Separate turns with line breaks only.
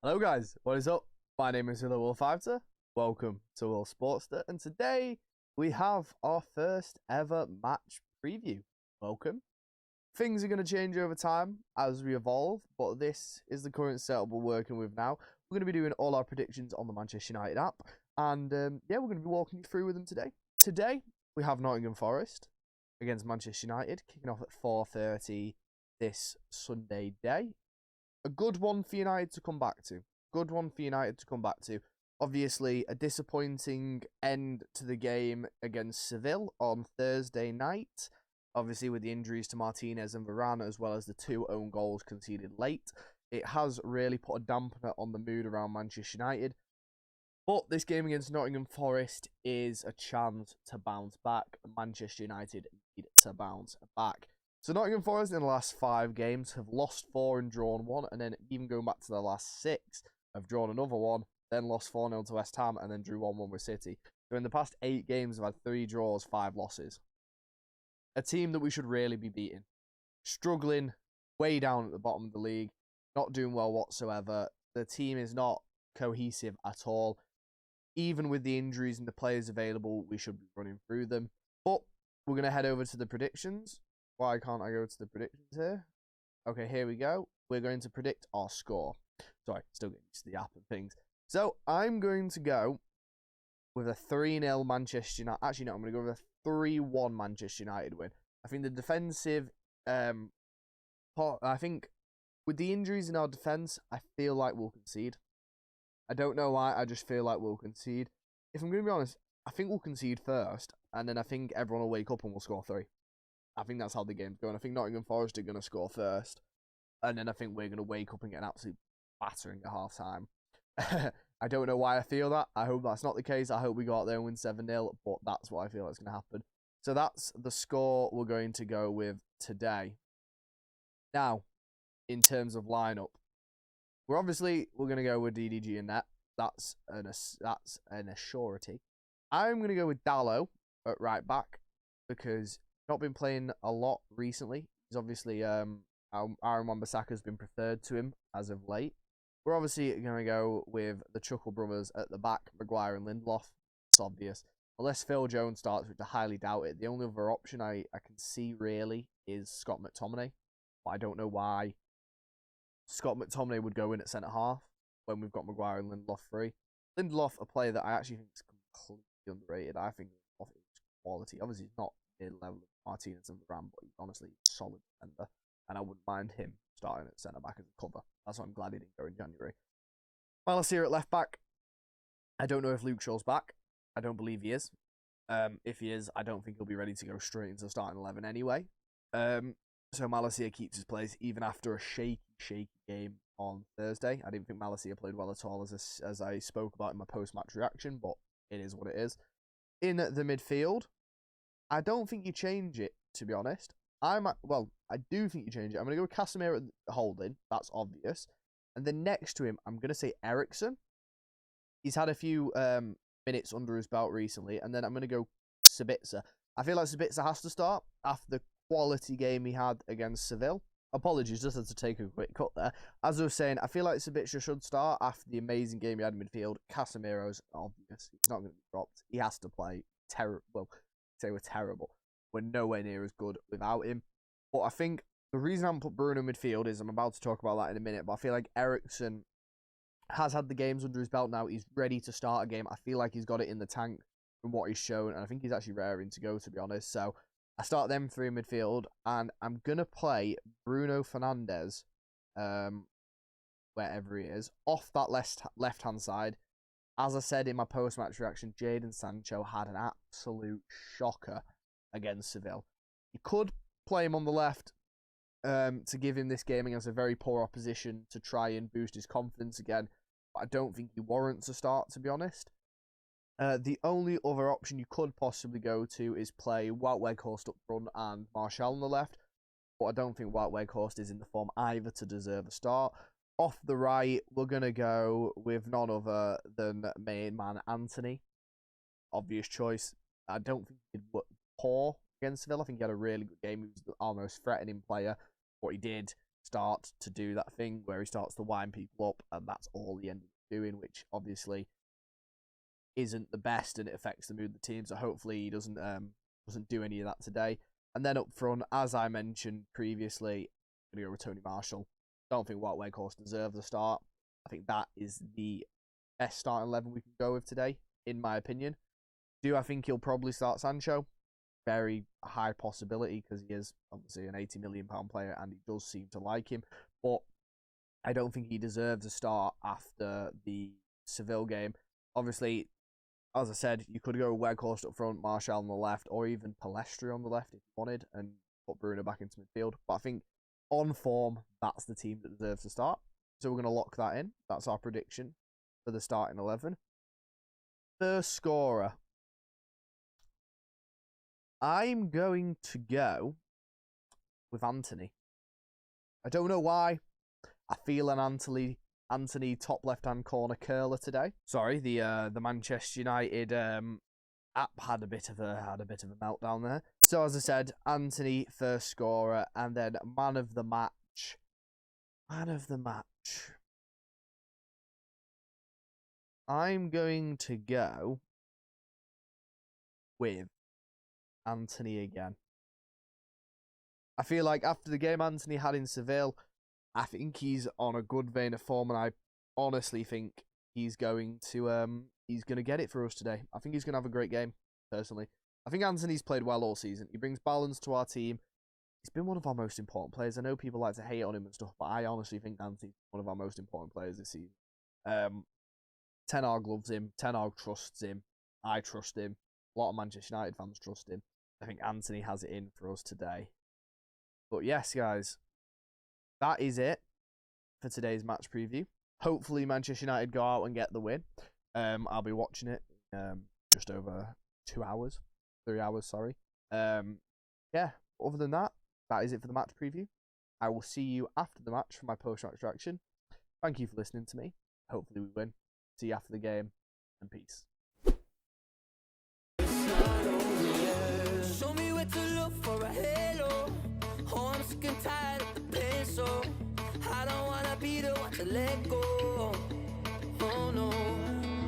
Hello guys, what is up? My name is Willow Wolfighter. Welcome to Will Sportster, and today we have our first ever match preview. Welcome. Things are going to change over time as we evolve, but this is the current setup we're working with now. We're going to be doing all our predictions on the Manchester United app, and yeah, we're going to be walking you through with them today. Today we have Nottingham Forest against Manchester United, kicking off at 4:30 this Sunday day. A good one for United to come back to. Obviously, a disappointing end to the game against Seville on Thursday night. Obviously, with the injuries to Martinez and Varane, as well as the 2 own goals conceded late. It has really put a dampener on the mood around Manchester United. But this game against Nottingham Forest is a chance to bounce back. Manchester United need to bounce back. So Nottingham Forest in the last 5 games have lost 4 and drawn 1, and then even going back to the last 6, have drawn another 1, then lost 4-0 to West Ham, and then drew 1-1 with City. So in the past 8 games, they've had 3 draws, 5 losses. A team that we should really be beating. Struggling way down at the bottom of the league, not doing well whatsoever. The team is not cohesive at all. Even with the injuries and the players available, we should be running through them. But we're going to head over to the predictions. Why can't I go to the predictions here? Okay, here we go. We're going to predict our score. Sorry, still getting used to the app and things. So, I'm going to go with a 3-0 Manchester United. Actually, no, I'm going to go with a 3-1 Manchester United win. I think the defensive part, I think with the injuries in our defence, I feel like we'll concede. I don't know why, I just feel like we'll concede. If I'm going to be honest, I think we'll concede first, and then I think everyone will wake up and we'll score 3. I think that's how the game's going. I think Nottingham Forest are going to score first. And then I think we're going to wake up and get an absolute battering at half-time. I don't know why I feel that. I hope that's not the case. I hope we go out there and win 7-0. But that's what I feel is going to happen. So that's the score we're going to go with today. Now, in terms of lineup, we're going to go with DDG in net. That's an assurity. I'm going to go with Dallo at right back because not been playing a lot recently. He's obviously Aaron Wan-Bissaka has been preferred to him as of late. We're obviously going to go with the Chuckle brothers at the back, Maguire and Lindelof. It's obvious. Unless Phil Jones starts, which I highly doubt it. The only other option I can see really is Scott McTominay. But I don't know why Scott McTominay would go in at centre-half when we've got Maguire and Lindelof free. Lindelof, a player that I actually think is completely underrated. I think of his quality. Obviously, he's not near the level of Martinez and Varane, but he's honestly a solid defender, and I wouldn't mind him starting at centre back as a cover. That's why I'm glad he didn't go in January. Malacia at left back. I don't know if Luke Shaw's back. I don't believe he is. If he is, I don't think he'll be ready to go straight into the starting 11 anyway. So Malacia keeps his place even after a shaky game on Thursday. I didn't think Malacia played well at all as I spoke about in my post-match reaction, but it is what it is. In the midfield, I don't think you change it, to be honest. I do think you change it. I'm going to go with Casemiro at holding. That's obvious. And then next to him, I'm going to say Eriksen. He's had a few minutes under his belt recently. And then I'm going to go Sabitzer. I feel like Sabitzer has to start after the quality game he had against Seville. Apologies, just had to take a quick cut there. As I was saying, I feel like Sabitzer should start after the amazing game he had in midfield. Casemiro's obvious. He's not going to be dropped. He has to play terrible. Say we're terrible. We're nowhere near as good without him. But I think the reason I'm put Bruno midfield is I'm about to talk about that in a minute. But I feel like Eriksen has had the games under his belt now. He's ready to start a game. I feel like he's got it in the tank from what he's shown. And I think he's actually raring to go, to be honest. So I start them 3 in midfield. And I'm going to play Bruno Fernandes, wherever he is, off that left-hand side. As I said in my post-match reaction, Jadon Sancho had an absolute shocker against Seville. You could play him on the left to give him this game against a very poor opposition to try and boost his confidence again. But I don't think he warrants a start, to be honest. The only other option you could possibly go to is play Wout Weghorst up front and Martial on the left. But I don't think Wout Weghorst is in the form either to deserve a start. Off the right, we're going to go with none other than main man Anthony. Obvious choice. I don't think he did poor against Seville. I think he had a really good game. He was the almost threatening player. But he did start to do that thing where he starts to wind people up, and that's all he ended up doing, which obviously isn't the best, and it affects the mood of the team. So hopefully he doesn't do any of that today. And then up front, as I mentioned previously, I'm going to go with Tony Marshall. Don't think Wout Weghorst deserves a start. I think that is the best starting 11 we can go with today, in my opinion. Do I think he'll probably start Sancho? Very high possibility, because he is obviously an £80 million player and he does seem to like him. But I don't think he deserves a start after the Seville game. Obviously, as I said, you could go with Weghorst up front, Martial on the left, or even Palestri on the left if you wanted, and put Bruno back into midfield. But I think on form, that's the team that deserves to start. So we're going to lock that in. That's our prediction for the starting 11. First scorer. I'm going to go with Anthony. I don't know why. I feel an Anthony top left-hand corner curler today. Sorry, the Manchester United app had a bit of a meltdown there. So as I said, Anthony first scorer, and then man of the match. Man of the match. I'm going to go with Anthony again. I feel like after the game Anthony had in Seville, I think he's on a good vein of form, and I honestly think he's going to get it for us today. I think he's going to have a great game, personally. I think Anthony's played well all season. He brings balance to our team. He's been one of our most important players. I know people like to hate on him and stuff, but I honestly think Anthony's one of our most important players this season. Ten Hag loves him. Ten Hag trusts him. I trust him. A lot of Manchester United fans trust him. I think Anthony has it in for us today. But yes, guys, that is it for today's match preview. Hopefully Manchester United go out and get the win. I'll be watching it just over 3 hours, sorry. Yeah, other than that, that is it for the match preview. I will see you after the match for my post-match reaction. Thank you for listening to me. Hopefully we win. See you after the game, and peace. Show me where to look for a halo. Oh, I'm sick and tired of the pain, so I don't wanna be the one to let go. Oh no.